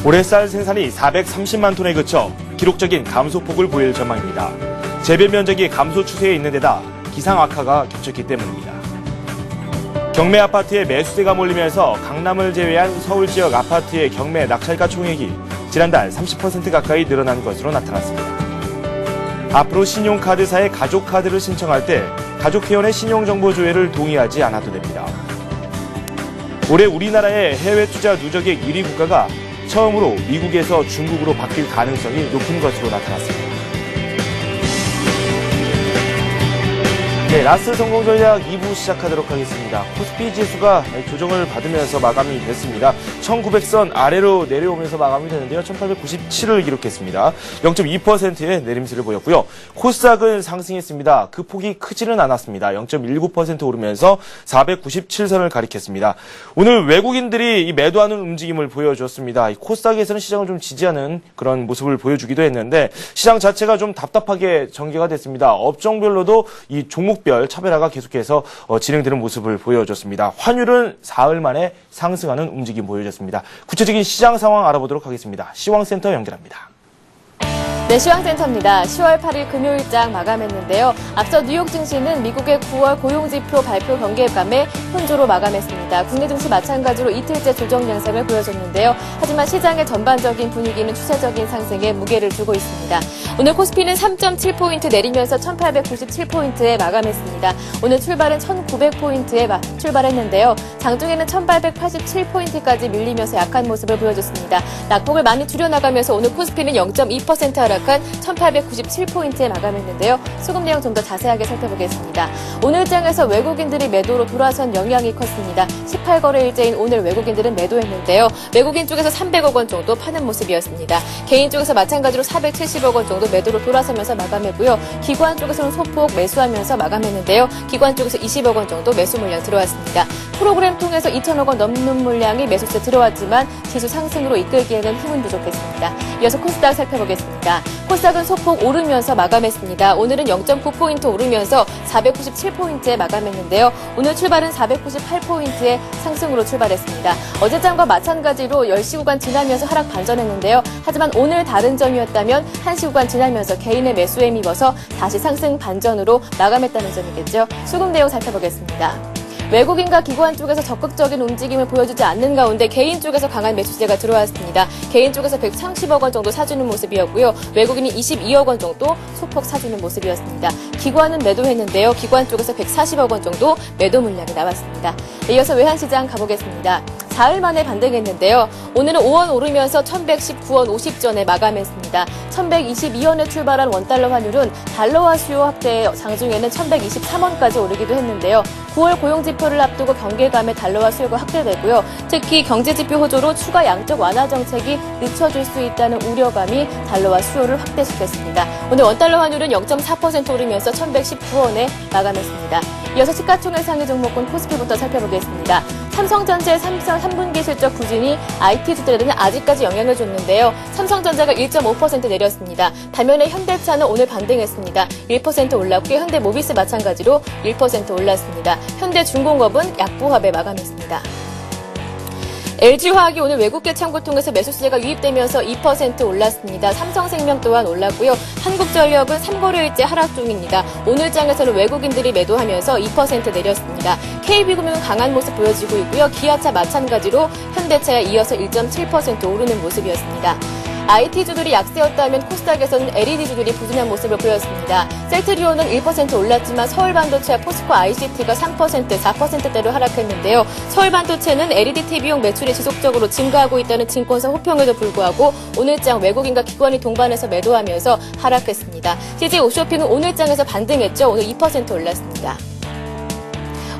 올해 쌀 생산이 430만 톤에 그쳐 기록적인 감소폭을 보일 전망입니다. 재배 면적이 감소 추세에 있는 데다 기상 악화가 겹쳤기 때문입니다. 경매 아파트에 매수세가 몰리면서 강남을 제외한 서울 지역 아파트의 경매 낙찰가 총액이 지난달 30% 가까이 늘어난 것으로 나타났습니다. 앞으로 신용카드사의 가족카드를 신청할 때 가족회원의 신용정보 조회를 동의하지 않아도 됩니다. 올해 우리나라의 해외 투자 누적액 1위 국가가 처음으로 미국에서 중국으로 바뀔 가능성이 높은 것으로 나타났습니다. 네, 라스 성공 전략 2부 시작하도록 하겠습니다. 코스피 지수가 조정을 받으면서 마감이 됐습니다. 1900선 아래로 내려오면서 마감이 되는데요. 1897을 기록했습니다. 0.2%의 내림세를 보였고요. 코스닥은 상승했습니다. 그 폭이 크지는 않았습니다. 0.19% 오르면서 497선을 가리켰습니다. 오늘 외국인들이 이 매도하는 움직임을 보여줬습니다. 이 코스닥에서는 시장을 좀 지지하는 그런 모습을 보여주기도 했는데 시장 자체가 좀 답답하게 전개가 됐습니다. 업종별로도 이 종목별 차별화가 계속해서 진행되는 모습을 보여줬습니다. 환율은 사흘 만에 상승하는 움직임 보여줬습니다. 구체적인 시장 상황 알아보도록 하겠습니다. 시황센터 연결합니다. 네, 시황센터입니다. 10월 8일 금요일장 마감했는데요. 앞서 뉴욕 증시는 미국의 9월 고용지표 발표 경계감에 혼조로 마감했습니다. 국내 증시 마찬가지로 이틀째 조정 양상을 보여줬는데요. 하지만 시장의 전반적인 분위기는 추세적인 상승에 무게를 두고 있습니다. 오늘 코스피는 3.7포인트 내리면서 1897포인트에 마감했습니다. 오늘 출발은 1900포인트에 출발했는데요. 장중에는 1887포인트까지 밀리면서 약한 모습을 보여줬습니다. 낙폭을 많이 줄여나가면서 오늘 코스피는 0.2% 하락한 1897포인트에 마감했는데요. 수급 내용 좀 더 자세하게 살펴보겠습니다. 오늘 장에서 외국인들이 매도로 돌아선 영향이 컸습니다. 18거래일째인 오늘 외국인들은 매도했는데요. 외국인 쪽에서 300억 원 정도 파는 모습이었습니다. 개인 쪽에서 마찬가지로 470억 원 정도 매도로 돌아서면서 마감했고요. 기관 쪽에서는 소폭 매수하면서 마감했는데요. 기관 쪽에서 20억 원 정도 매수 물량 들어왔습니다. 프로그램 통해서 2천억 원 넘는 물량이 매수세 들어왔지만 지수 상승으로 이끌기에는 힘은 부족했습니다. 이어서 코스닥 살펴보겠습니다. 코스닥은 소폭 오르면서 마감했습니다. 오늘은 0.9포인트 오르면서 497포인트에 마감했는데요. 오늘 출발은 498포인트의 상승으로 출발했습니다. 어제장과 마찬가지로 10시 구간 지나면서 하락 반전했는데요. 하지만 오늘 다른 점이었다면 1시 구간 지나면서 개인의 매수에 힘입어서 다시 상승 반전으로 마감했다는 점이겠죠. 수급 내용 살펴보겠습니다. 외국인과 기관 쪽에서 적극적인 움직임을 보여주지 않는 가운데 개인 쪽에서 강한 매수세가 들어왔습니다. 개인 쪽에서 130억 원 정도 사주는 모습이었고요. 외국인이 22억 원 정도 소폭 사주는 모습이었습니다. 기관은 매도했는데요. 기관 쪽에서 140억 원 정도 매도 물량이 나왔습니다. 이어서 외환시장 가보겠습니다. 4일 만에 반등했는데요. 오늘은 5원 오르면서 1119원 50전에 마감했습니다. 1122원에 출발한 원달러 환율은 달러화 수요 확대에 장중에는 1123원까지 오르기도 했는데요. 9월 고용지표를 앞두고 경계감에 달러화 수요가 확대되고요. 특히 경제지표 호조로 추가 양적 완화 정책이 늦춰질 수 있다는 우려감이 달러화 수요를 확대시켰습니다. 오늘 원달러 환율은 0.4% 오르면서 1119원에 마감했습니다. 이어서 시가총액 상위 종목군 코스피부터 살펴보겠습니다. 삼성전자의 3분기 실적 부진이 IT주들에는 아직까지 영향을 줬는데요. 삼성전자가 1.5% 내렸습니다. 반면에 현대차는 오늘 반등했습니다. 1% 올랐고요. 현대모비스 마찬가지로 1% 올랐습니다. 현대중공업은 약보합에 마감했습니다. LG화학이 오늘 외국계 창구 통해서 매수세가 유입되면서 2% 올랐습니다. 삼성생명 또한 올랐고요. 한국전력은 3거래일째 하락 중입니다. 오늘 장에서는 외국인들이 매도하면서 2% 내렸습니다. KB금융은 강한 모습 보여지고 있고요. 기아차 마찬가지로 현대차에 이어서 1.7% 오르는 모습이었습니다. IT주들이 약세였다면 코스닥에서는 LED주들이 부진한 모습을 보였습니다. 셀트리온은 1% 올랐지만 서울반도체와 포스코 ICT가 3%, 4%대로 하락했는데요. 서울반도체는 LED TV용 매출이 지속적으로 증가하고 있다는 증권사 호평에도 불구하고 오늘장 외국인과 기관이 동반해서 매도하면서 하락했습니다. CJ-옵쇼핑은 오늘장에서 반등했죠. 오늘 2% 올랐습니다.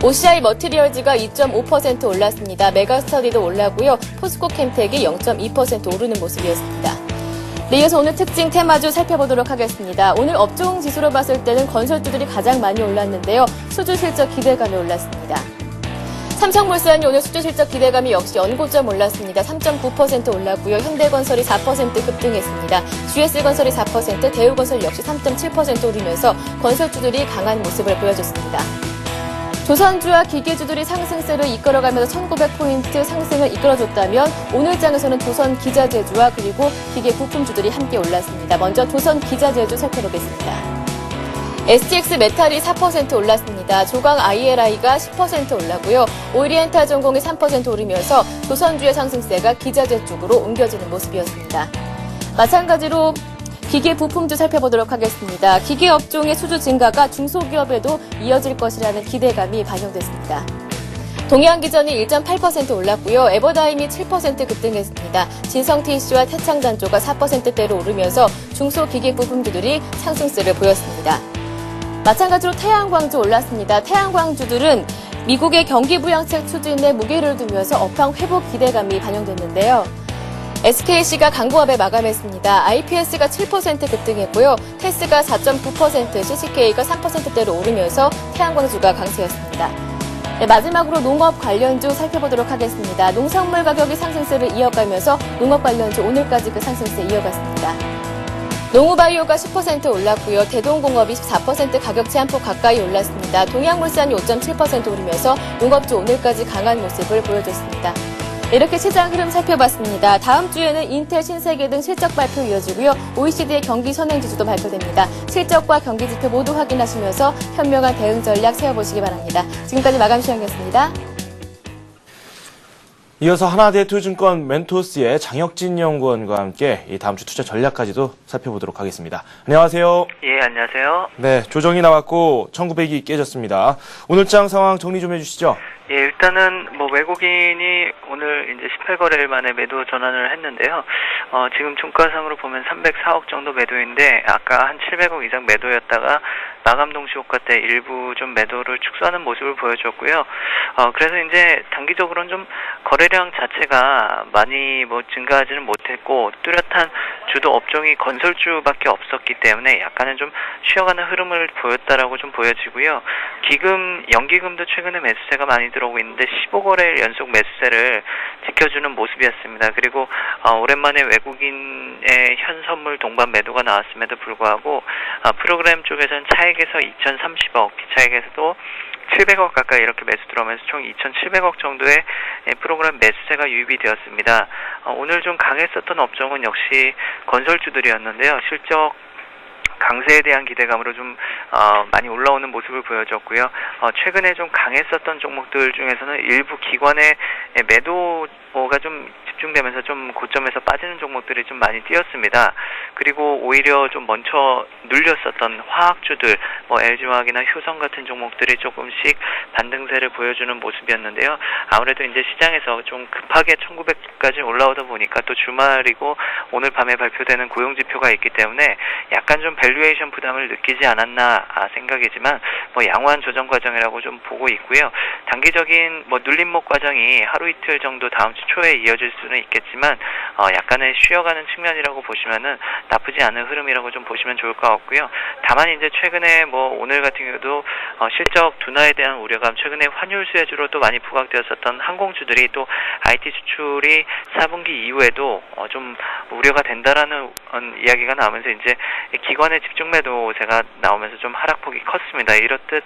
OCI 머티리얼즈가 2.5% 올랐습니다. 메가스터디도 올랐고요. 포스코 캠텍이 0.2% 오르는 모습이었습니다. 네, 이어서 오늘 특징 테마주 살펴보도록 하겠습니다. 오늘 업종 지수로 봤을 때는 건설주들이 가장 많이 올랐는데요. 수주 실적 기대감이 올랐습니다. 삼성물산이 오늘 수주 실적 기대감이 역시 연고점 올랐습니다. 3.9% 올랐고요. 현대건설이 4% 급등했습니다. GS건설이 4%, 대우건설 역시 3.7% 오르면서 건설주들이 강한 모습을 보여줬습니다. 조선주와 기계주들이 상승세를 이끌어가면서 1900포인트 상승을 이끌어줬다면 오늘 장에서는 조선 기자재주와 그리고 기계 부품주들이 함께 올랐습니다. 먼저 조선 기자재주 살펴보겠습니다. STX 메탈이 4% 올랐습니다. 조강 ILI가 10% 올랐고요. 오리엔탈 전공이 3% 오르면서 조선주의 상승세가 기자재 쪽으로 옮겨지는 모습이었습니다. 마찬가지로 기계 부품도 살펴보도록 하겠습니다. 기계 업종의 수주 증가가 중소기업에도 이어질 것이라는 기대감이 반영됐습니다. 동양기전이 1.8% 올랐고요. 에버다임이 7% 급등했습니다. 진성TC와 태창단조가 4%대로 오르면서 중소기계 부품주들이 상승세를 보였습니다. 마찬가지로 태양광주 올랐습니다. 태양광주들은 미국의 경기부양책 추진에 무게를 두면서 업황 회복 기대감이 반영됐는데요. SKC가 강보합에 마감했습니다. IPS가 7% 급등했고요. 테스가 4.9%, CCK가 3%대로 오르면서 태양광주가 강세였습니다. 네, 마지막으로 농업 관련주 살펴보도록 하겠습니다. 농산물 가격이 상승세를 이어가면서 농업 관련주 오늘까지 그 상승세 이어갔습니다. 농우바이오가 10% 올랐고요. 대동공업이 14% 가격치 한 폭 가까이 올랐습니다. 동양물산이 5.7% 오르면서 농업주 오늘까지 강한 모습을 보여줬습니다. 이렇게 시장 흐름 살펴봤습니다. 다음 주에는 인텔, 신세계 등 실적 발표 이어지고요. OECD의 경기 선행지수도 발표됩니다. 실적과 경기 지표 모두 확인하시면서 현명한 대응 전략 세워보시기 바랍니다. 지금까지 마감 시간이었습니다. 이어서 하나대투증권 멘토스의 장혁진 연구원과 함께 이 다음 주 투자 전략까지도 살펴보도록 하겠습니다. 안녕하세요. 예, 안녕하세요. 네, 조정이 나왔고 1900이 깨졌습니다. 오늘 장 상황 정리 좀 해주시죠. 예, 일단은 외국인이 오늘 이제 18거래일 만에 매도 전환을 했는데요. 지금 종가상으로 보면 304억 정도 매도인데 아까 한 700억 이상 매도였다가 마감 동시 호가 때 일부 좀 매도를 축소하는 모습을 보여줬고요. 그래서 이제 단기적으로는 좀 거래량 자체가 많이 증가하지는 못했고 뚜렷한 주도 업종이 건설주밖에 없었기 때문에 약간은 좀 쉬어가는 흐름을 보였다라고 좀 보여지고요. 기금, 연기금도 최근에 매수세가 많이 들어오고 있는데 15거래일 연속 매수세를 지켜주는 모습이었습니다. 그리고 오랜만에 외국인의 현선물 동반 매도가 나왔음에도 불구하고 프로그램 쪽에서는 차익에서 2,030억, 비차익에서도 700억 가까이 이렇게 매수 들어오면서 총 2,700억 정도의 프로그램 매수세가 유입이 되었습니다. 오늘 좀 강했었던 업종은 역시 건설주들이었는데요. 실적 강세에 대한 기대감으로 좀 많이 올라오는 모습을 보여줬고요. 최근에 좀 강했었던 종목들 중에서는 일부 기관의 매도가 좀 집중되면서 좀 고점에서 빠지는 종목들이 좀 많이 뛰었습니다. 그리고 오히려 좀 먼저 눌렸었던 화학주들, LG화학이나 효성 같은 종목들이 조금씩 반등세를 보여주는 모습이었는데요. 아무래도 이제 시장에서 좀 급하게 1900까지 올라오다 보니까 또 주말이고 오늘 밤에 발표되는 고용지표가 있기 때문에 약간 좀 밸류에이션 부담을 느끼지 않았나 생각이지만 양호한 조정 과정이라고 좀 보고 있고요. 단기적인 눌림목 과정이 하루 이틀 정도 다음 주 초에 이어질 수는 있겠지만 약간의 쉬어가는 측면이라고 보시면은 나쁘지 않은 흐름이라고 좀 보시면 좋을 것 같고요. 다만 이제 최근에 오늘 같은 경우도 실적 둔화에 대한 우려감, 최근에 환율 수혜주로 또 많이 부각되었었던 항공주들이 또 IT 수출이 4분기 이후에도 좀 우려가 된다라는 이야기가 나오면서 이제 기관의 집중 매도세가 나오면서 좀 하락폭이 컸습니다. 이렇듯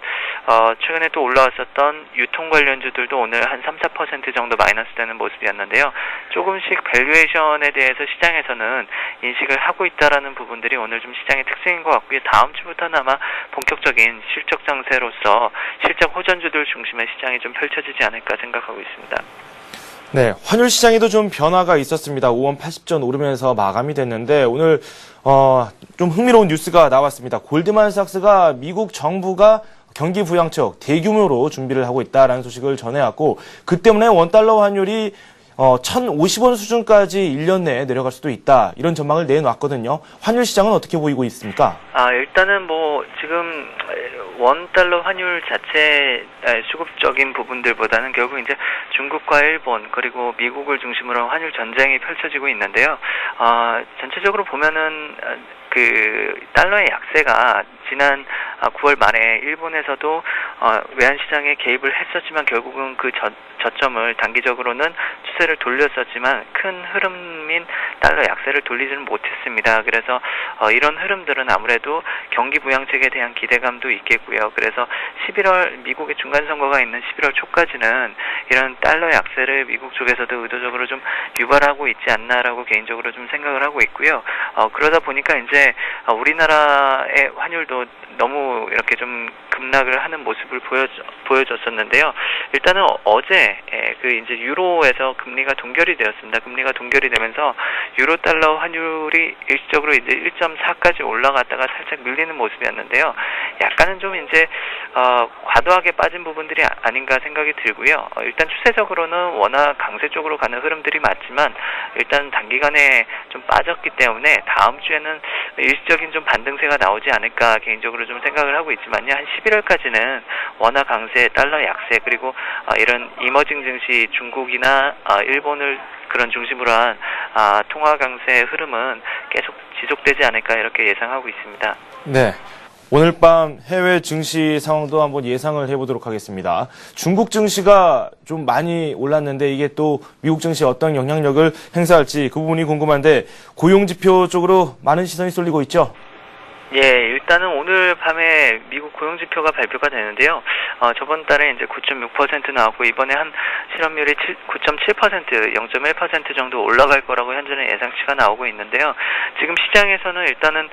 최근에 또 올라왔었던 유통 관련주들도 오늘 한 3-4% 정도 마이너스 되는 모습이었는데요. 조금씩 밸류에이션에 대해서 시장에서는 인식을 하고 있다라는 부분들이 오늘 좀 시장의 특징인 것 같고요. 다음 주부터는 아마 본격적인 실적 장세로서 실적 호전주들 중심의 시장이 좀 펼쳐지지 않을까 생각하고 있습니다. 네, 환율 시장에도 좀 변화가 있었습니다. 5원 80전 오르면서 마감이 됐는데 오늘 좀 흥미로운 뉴스가 나왔습니다. 골드만삭스가 미국 정부가 경기 부양책 대규모로 준비를 하고 있다라는 소식을 전해왔고 그 때문에 원달러 환율이 1,050원 수준까지 1년 내에 내려갈 수도 있다. 이런 전망을 내놨거든요. 환율 시장은 어떻게 보이고 있습니까? 일단은 지금 원달러 환율 자체 수급적인 부분들보다는 결국 이제 중국과 일본 그리고 미국을 중심으로 한 환율 전쟁이 펼쳐지고 있는데요. 전체적으로 보면은 그 달러의 약세가 지난 9월 말에 일본에서도 외환시장에 개입을 했었지만 결국은 그 저점을 단기적으로는 추세를 돌렸었지만 큰 흐름인 달러 약세를 돌리지는 못했습니다. 그래서 이런 흐름들은 아무래도 경기 부양책에 대한 기대감도 있겠고요. 그래서 11월 미국의 중간 선거가 있는 11월 초까지는 이런 달러 약세를 미국 쪽에서도 의도적으로 좀 유발하고 있지 않나라고 개인적으로 좀 생각을 하고 있고요. 그러다 보니까 이제 우리나라의 환율도 너무 이렇게 좀 급락을 하는 모습을 보여줬었는데요. 일단은 어제 그 이제 유로에서 금리가 동결이 되었습니다. 금리가 동결이 되면서 유로 달러 환율이 일시적으로 이제 1.4까지 올라갔다가 살짝 밀리는 모습이었는데요. 약간은 좀 이제 과도하게 빠진 부분들이 아닌가 생각이 들고요. 일단 추세적으로는 워낙 강세 쪽으로 가는 흐름들이 맞지만 일단 단기간에 좀 빠졌기 때문에 다음 주에는 일시적인 좀 반등세가 나오지 않을까 개인적으로 좀 생각을 하고 있지만요. 한 11월까지는 워낙 강세, 달러 약세, 그리고 이런 이머징 증시 중국이나 일본을 그런 중심으로 한 통화 강세 흐름은 계속 지속되지 않을까 이렇게 예상하고 있습니다. 네. 오늘 밤 해외 증시 상황도 한번 예상을 해보도록 하겠습니다. 중국 증시가 좀 많이 올랐는데 이게 또 미국 증시에 어떤 영향력을 행사할지 그 부분이 궁금한데 고용지표 쪽으로 많은 시선이 쏠리고 있죠? 예, 일단은 오늘 밤에 미국 고용지표가 발표가 되는데요. 저번 달에 이제 9.6% 나왔고, 이번에 한 실업률이 9.7%, 0.1% 정도 올라갈 거라고 현재는 예상치가 나오고 있는데요. 지금 시장에서는 일단은,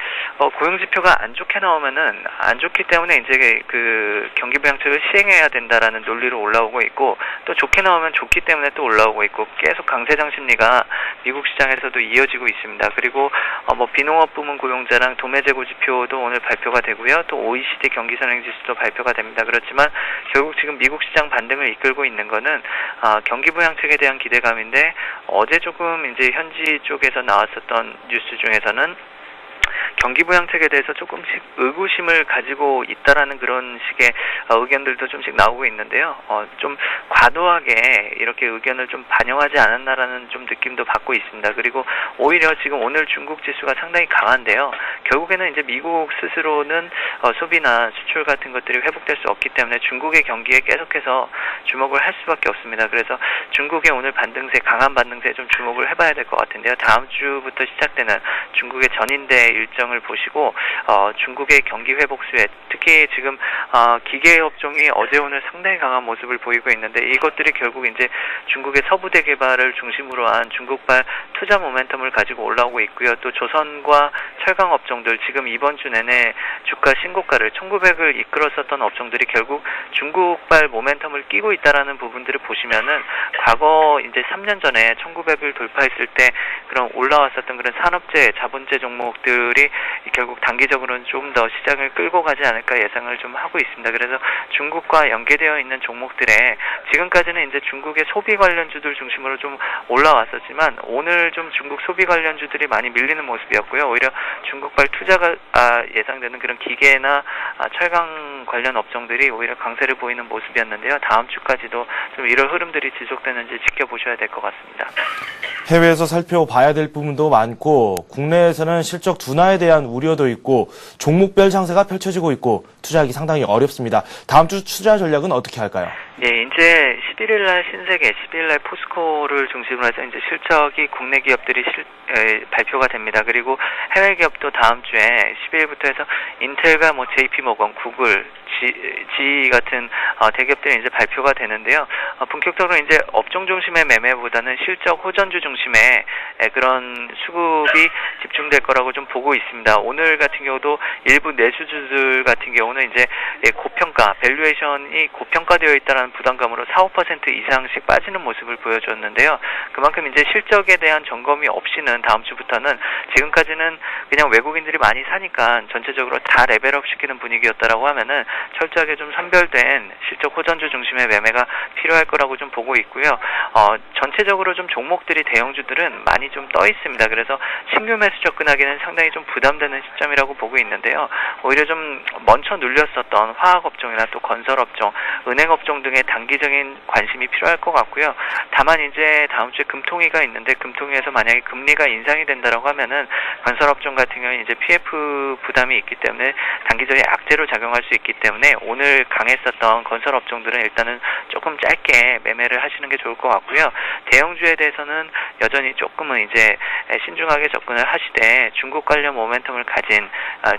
고용지표가 안 좋게 나오면은, 안 좋기 때문에 이제 그 경기 부양책을 시행해야 된다라는 논리로 올라오고 있고, 또 좋게 나오면 좋기 때문에 또 올라오고 있고, 계속 강세장 심리가 미국 시장에서도 이어지고 있습니다. 그리고, 비농업 부문 고용자랑 도매재고 지표 도 오늘 발표가 되고요. 또 OECD 경기 선행 지수도 발표가 됩니다. 그렇지만 결국 지금 미국 시장 반등을 이끌고 있는 거는 경기 부양책에 대한 기대감인데 어제 조금 이제 현지 쪽에서 나왔었던 뉴스 중에서는 경기 부양책에 대해서 조금씩 의구심을 가지고 있다라는 그런 식의 의견들도 좀씩 나오고 있는데요. 좀 과도하게 이렇게 의견을 좀 반영하지 않았나라는 좀 느낌도 받고 있습니다. 그리고 오히려 지금 오늘 중국 지수가 상당히 강한데요. 결국에는 이제 미국 스스로는 소비나 수출 같은 것들이 회복될 수 없기 때문에 중국의 경기에 계속해서 주목을 할 수밖에 없습니다. 그래서 중국의 오늘 반등세, 강한 반등세에 좀 주목을 해봐야 될 것 같은데요. 다음 주부터 시작되는 중국의 전인대 일정을 보시고 중국의 경기 회복 수혜, 특히 지금 기계업종이 어제 오늘 상당히 강한 모습을 보이고 있는데 이것들이 결국 이제 중국의 서부대 개발을 중심으로 한 중국발 투자 모멘텀을 가지고 올라오고 있고요. 또 조선과 철강 업종들 지금 이번 주 내내 주가 신고가를 1900을 이끌었었던 업종들이 결국 중국발 모멘텀을 끼고 있다라는 부분들을 보시면은 과거 이제 3년 전에 1900을 돌파했을 때 그런 올라왔었던 그런 산업재, 자본재 종목들이 결국 단기적으로는 좀 더 시장을 끌고 가지 않을까 예상을 좀 하고 있습니다. 그래서 중국과 연계되어 있는 종목들에 지금까지는 이제 중국의 소비 관련주들 중심으로 좀 올라왔었지만 오늘 좀 중국 소비 관련주들이 많이 밀리는 모습이었고요. 오히려 중국발 투자가 예상되는 그런 기계나 철강 관련 업종들이 오히려 강세를 보이는 모습이었는데요. 다음 주까지도 좀 이런 흐름들이 지속되는지 지켜보셔야 될 것 같습니다. 해외에서 살펴봐야 될 부분도 많고 국내에서는 실적 둔화에 대한 우려도 있고 종목별 장세가 펼쳐지고 있고 투자하기 상당히 어렵습니다. 다음 주 투자 전략은 어떻게 할까요? 예, 이제 11일 날 신세계, 12일 날 포스코를 중심으로 해서 이제 실적이 국내 기업들이 발표가 됩니다. 그리고 해외 기업도 다음 주에 12일부터 해서 인텔과 JP모건, 구글, GE 같은 대기업들이 이제 발표가 되는데요. 본격적으로 이제 업종 중심의 매매보다는 실적 호전주 중심의 그런 수급이 집중될 거라고 좀 보고 있습니다. 오늘 같은 경우도 일부 내수주들 같은 경우는 이제 고평가, 밸류에이션이 고평가되어 있다는 부담감으로 4-5% 이상씩 빠지는 모습을 보여줬는데요. 그만큼 이제 실적에 대한 점검이 없이는 다음 주부터는 지금까지는 그냥 외국인들이 많이 사니까 전체적으로 다 레벨업 시키는 분위기였다라고 하면은 철저하게 좀 선별된 실적 호전주 중심의 매매가 필요할 거라고 좀 보고 있고요. 전체적으로 좀 종목들이 대형주들은 많이 좀 떠 있습니다. 그래서 신규 매수 접근하기는 상당히 좀 부담되는 시점이라고 보고 있는데요. 오히려 좀 먼저 눌렸었던 화학업종이나 또 건설업종, 은행업종 등의 단기적인 관심이 필요할 것 같고요. 다만 이제 다음 주에 금통위가 있는데 금통위에서 만약에 금리가 인상이 된다라고 하면은 건설업종 같은 경우는 이제 PF 부담이 있기 때문에 단기적인 악재로 작용할 수 있기 때문에 오늘 강했었던 건설업종들은 일단은 조금 짧게 매매를 하시는 게 좋을 것 같고요. 대형주에 대해서는 여전히 조금은 이제 신중하게 접근을 하시되 중국 관련 모멘텀을 가진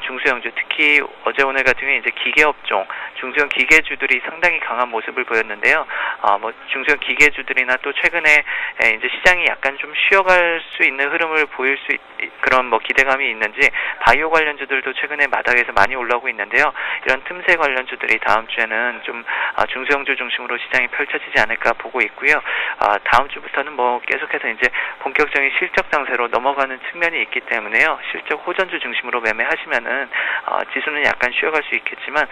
중소형주, 특히 어제 오늘 같은 경우에 이제 기계업종, 중소형 기계주들이 상당히 강한 모습을 보였는데요. 중소형 기계주들이나 또 최근에 이제 시장이 약간 좀 쉬어갈 수 있는 흐름을 보일 수 그런 기대감이 있는지 바이오 관련주들도 최근에 바닥에서 많이 올라오고 있는데요. 이런 틈새 관련주들이 다음 주에는 좀 중소형주 중심으로 시장이 펼쳐지지 않을까 보고 있고요. 다음 주부터는 계속해서 이제 본격적인 실적 장세로 넘어가는 측면이 있기 때문에요. 실적 호전주 중심으로 매매하시면은 지수는 약간 쉬어갈 수 있겠지만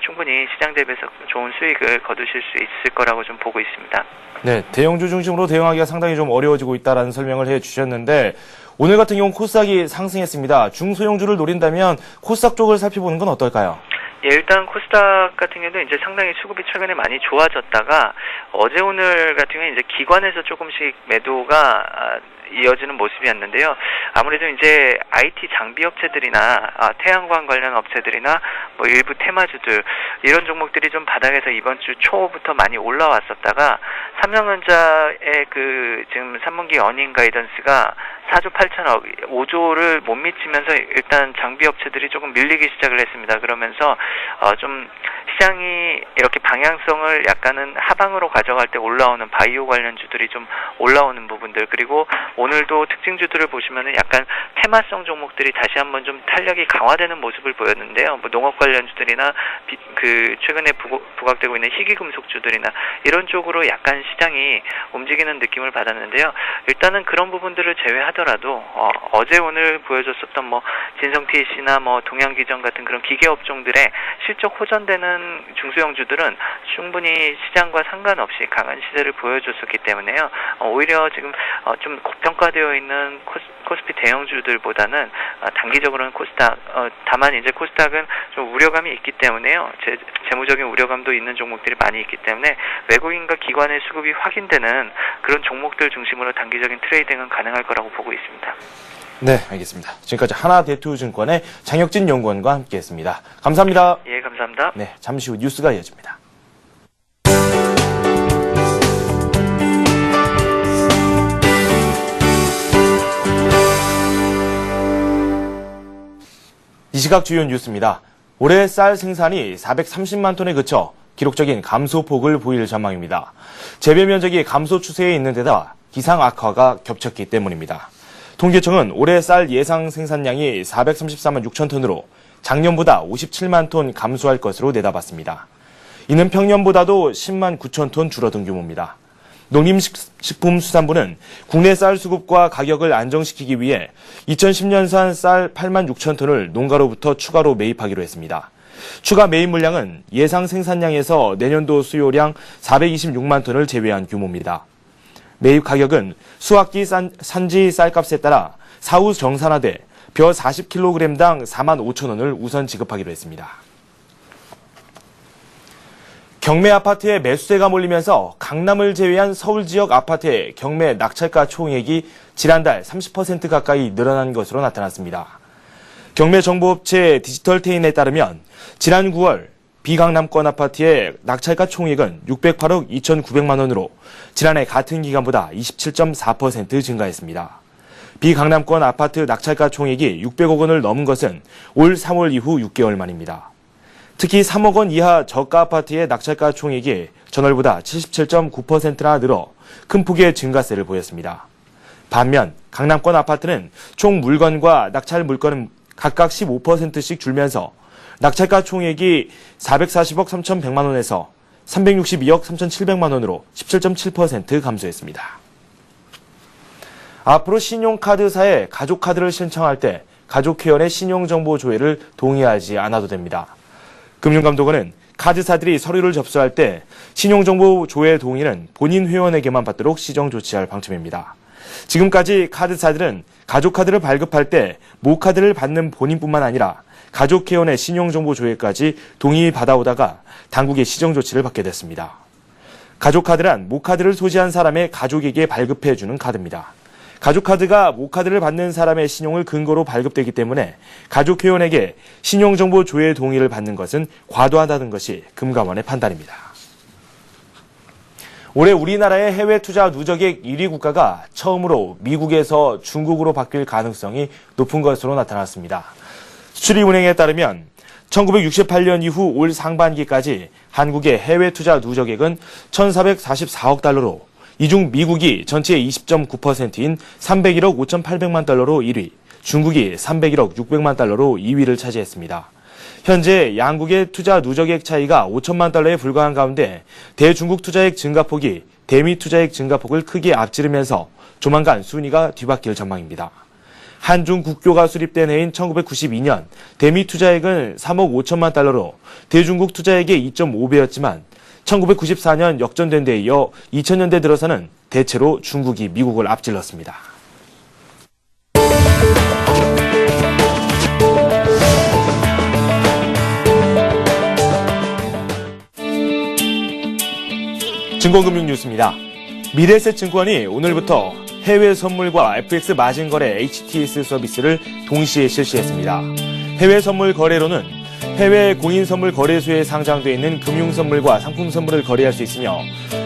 충분히 시장 대비해서 좋은 수익을 거두실 수 있을 거라고 좀 보고 있습니다. 네, 대형주 중심으로 대응하기가 상당히 좀 어려워지고 있다라는 설명을 해주셨는데 오늘 같은 경우 코스닥이 상승했습니다. 중소형주를 노린다면 코스닥 쪽을 살펴보는 건 어떨까요? 예, 일단 코스닥 같은 경우도 이제 상당히 수급이 최근에 많이 좋아졌다가 어제 오늘 같은 경우에 이제 기관에서 조금씩 매도가 이어지는 모습이었는데요. 아무래도 이제 IT 장비 업체들이나 태양광 관련 업체들이나 일부 테마주들 이런 종목들이 좀 바닥에서 이번 주 초부터 많이 올라왔었다가 삼성전자의 지금 3분기 어닝 가이던스가 4조 8천억, 5조를 못 미치면서 일단 장비 업체들이 조금 밀리기 시작을 했습니다. 그러면서 좀 시장이 이렇게 방향성을 약간은 하방으로 가져갈 때 올라오는 바이오 관련주들이 좀 올라오는 부분들, 그리고 오늘도 특징주들을 보시면은 약간 테마성 종목들이 다시 한번 좀 탄력이 강화되는 모습을 보였는데요. 농업 관련주들이나 최근에 부각되고 있는 희귀금속주들이나 이런 쪽으로 약간 시장이 움직이는 느낌을 받았는데요. 일단은 그런 부분들을 제외하더라도 어제 오늘 보여줬었던 진성 TC나 동양기전 같은 그런 기계 업종들의 실적 호전되는 중소형주들은 충분히 시장과 상관없이 강한 시세를 보여줬었기 때문에요. 오히려 지금 좀 고평가되어 있는 코스피 대형주들보다는 단기적으로는 코스닥, 다만 이제 코스닥은 좀 우려감이 있기 때문에요. 재무적인 우려감도 있는 종목들이 많이 있기 때문에 외국인과 기관의 수급이 확인되는 그런 종목들 중심으로 단기적인 트레이딩은 가능할 거라고 보고 있습니다. 네, 알겠습니다. 지금까지 하나대투증권의 장혁진 연구원과 함께했습니다. 감사합니다. 예, 감사합니다. 네, 잠시 후 뉴스가 이어집니다. 이 시각 주요 뉴스입니다. 올해 쌀 생산이 430만 톤에 그쳐 기록적인 감소폭을 보일 전망입니다. 재배 면적이 감소 추세에 있는 데다 기상 악화가 겹쳤기 때문입니다. 통계청은 올해 쌀 예상 생산량이 434만 6천 톤으로 작년보다 57만 톤 감소할 것으로 내다봤습니다. 이는 평년보다도 10만 9천 톤 줄어든 규모입니다. 농림식품수산부는 국내 쌀 수급과 가격을 안정시키기 위해 2010년산 쌀 8만 6천 톤을 농가로부터 추가로 매입하기로 했습니다. 추가 매입 물량은 예상 생산량에서 내년도 수요량 426만 톤을 제외한 규모입니다. 매입 가격은 수확기 산지 쌀값에 따라 사후 정산화돼 벼 40kg당 4만 5천 원을 우선 지급하기로 했습니다. 경매 아파트에 매수세가 몰리면서 강남을 제외한 서울 지역 아파트의 경매 낙찰가 총액이 지난달 30% 가까이 늘어난 것으로 나타났습니다. 경매 정보업체 디지털테인에 따르면 지난 9월 비강남권 아파트의 낙찰가 총액은 608억 2,900만 원으로 지난해 같은 기간보다 27.4% 증가했습니다. 비강남권 아파트 낙찰가 총액이 600억 원을 넘은 것은 올 3월 이후 6개월 만입니다. 특히 3억 원 이하 저가 아파트의 낙찰가 총액이 전월보다 77.9%나 늘어 큰 폭의 증가세를 보였습니다. 반면 강남권 아파트는 총 물건과 낙찰 물건은 각각 15%씩 줄면서 낙찰가 총액이 440억 3,100만 원에서 362억 3,700만 원으로 17.7% 감소했습니다. 앞으로 신용카드사에 가족카드를 신청할 때 가족회원의 신용정보 조회를 동의하지 않아도 됩니다. 금융감독원은 카드사들이 서류를 접수할 때 신용정보 조회 동의는 본인 회원에게만 받도록 시정 조치할 방침입니다. 지금까지 카드사들은 가족카드를 발급할 때 모카드를 받는 본인뿐만 아니라 가족회원의 신용정보 조회까지 동의받아오다가 당국의 시정 조치를 받게 됐습니다. 가족카드란 모카드를 소지한 사람의 가족에게 발급해주는 카드입니다. 가족카드가 모카드를 받는 사람의 신용을 근거로 발급되기 때문에 가족회원에게 신용정보 조회 동의를 받는 것은 과도하다는 것이 금감원의 판단입니다. 올해 우리나라의 해외 투자 누적액 1위 국가가 처음으로 미국에서 중국으로 바뀔 가능성이 높은 것으로 나타났습니다. 수출입은행에 따르면 1968년 이후 올 상반기까지 한국의 해외 투자 누적액은 1,444억 달러로 이 중 미국이 전체의 20.9%인 301억 5,800만 달러로 1위, 중국이 301억 600만 달러로 2위를 차지했습니다. 현재 양국의 투자 누적액 차이가 5천만 달러에 불과한 가운데 대중국 투자액 증가폭이 대미 투자액 증가폭을 크게 앞지르면서 조만간 순위가 뒤바뀔 전망입니다. 한중 국교가 수립된 해인 1992년 대미 투자액은 3억 5천만 달러로 대중국 투자액의 2.5배였지만 1994년 역전된 데 이어 2000년대 들어서는 대체로 중국이 미국을 앞질렀습니다. 증권금융 뉴스입니다. 미래에셋증권이 오늘부터 해외 선물과 FX 마진 거래 HTS 서비스를 동시에 실시했습니다. 해외 선물 거래로는 해외 공인 선물 거래소에 상장되어 있는 금융 선물과 상품 선물을 거래할 수 있으며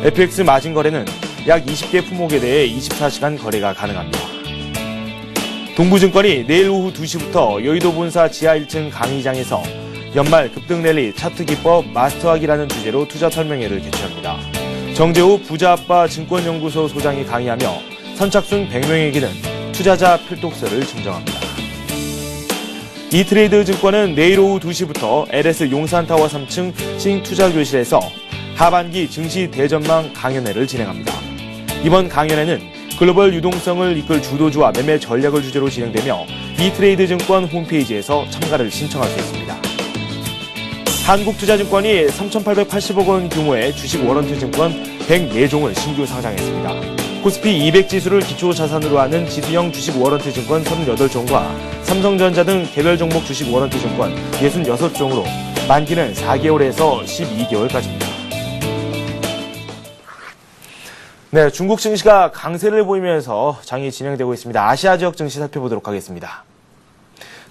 FX 마진 거래는 약 20개 품목에 대해 24시간 거래가 가능합니다. 동부증권이 내일 오후 2시부터 여의도 본사 지하 1층 강의장에서 연말 급등 랠리 차트 기법 마스터하기라는 주제로 투자 설명회를 개최합니다. 정재호 부자아빠 증권연구소 소장이 강의하며 선착순 100명에게는 투자자 필독서를 증정합니다. 이트레이드 증권은 내일 오후 2시부터 LS 용산타워 3층 싱투자교실에서 하반기 증시 대전망 강연회를 진행합니다. 이번 강연회는 글로벌 유동성을 이끌 주도주와 매매 전략을 주제로 진행되며 이트레이드 증권 홈페이지에서 참가를 신청할 수 있습니다. 한국투자증권이 3,880억 원 규모의 주식 워런트 증권 104종을 신규 상장했습니다. 코스피 200 지수를 기초 자산으로 하는 지수형 주식 워런트 증권 38종과 삼성전자 등 개별 종목 주식 워런트 증권 66종으로 만기는 4개월에서 12개월까지입니다. 네, 중국 증시가 강세를 보이면서 장이 진행되고 있습니다. 아시아 지역 증시 살펴보도록 하겠습니다.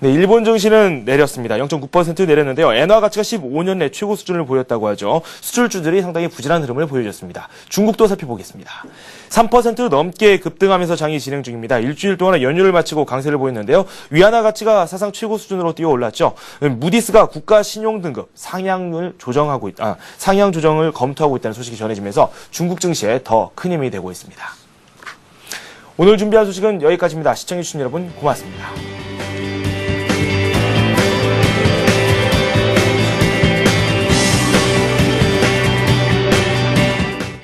네, 일본 증시는 내렸습니다. 0.9% 내렸는데요. 엔화 가치가 15년 내 최고 수준을 보였다고 하죠. 수출주들이 상당히 부진한 흐름을 보여줬습니다. 중국도 살펴보겠습니다. 3% 넘게 급등하면서 장이 진행 중입니다. 일주일 동안 연휴를 마치고 강세를 보였는데요. 위안화 가치가 사상 최고 수준으로 뛰어올랐죠. 무디스가 국가 신용 등급 상향 조정을 검토하고 있다는 소식이 전해지면서 중국 증시에 더 큰 힘이 되고 있습니다. 오늘 준비한 소식은 여기까지입니다. 시청해주신 여러분 고맙습니다.